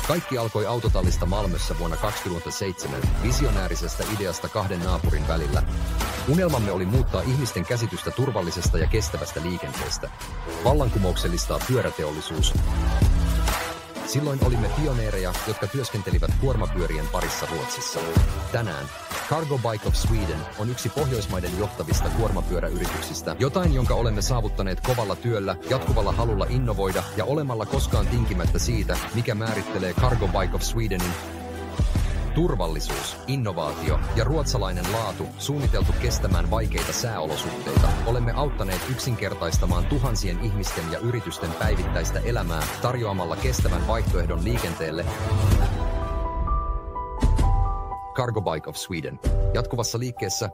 Kaikki alkoi autotallista Malmössä vuonna 2007 visionäärisestä ideasta kahden naapurin välillä. Unelmamme oli muuttaa ihmisten käsitystä turvallisesta ja kestävästä liikenteestä. Vallankumouksellistaa pyöräteollisuus. Silloin olimme pioneereja, jotka työskentelivät kuormapyörien parissa Ruotsissa. Tänään Cargo Bike of Sweden on yksi Pohjoismaiden johtavista kuormapyöräyrityksistä, jotain jonka olemme saavuttaneet kovalla työllä, jatkuvalla halulla innovoida ja olemalla koskaan tinkimättä siitä, mikä määrittelee Cargo Bike of Swedenin. Turvallisuus, innovaatio ja ruotsalainen laatu suunniteltu kestämään vaikeita sääolosuhteita. Olemme auttaneet yksinkertaistamaan tuhansien ihmisten ja yritysten päivittäistä elämää tarjoamalla kestävän vaihtoehdon liikenteelle. Cargo Bike of Sweden. Jatkuvassa liikkeessä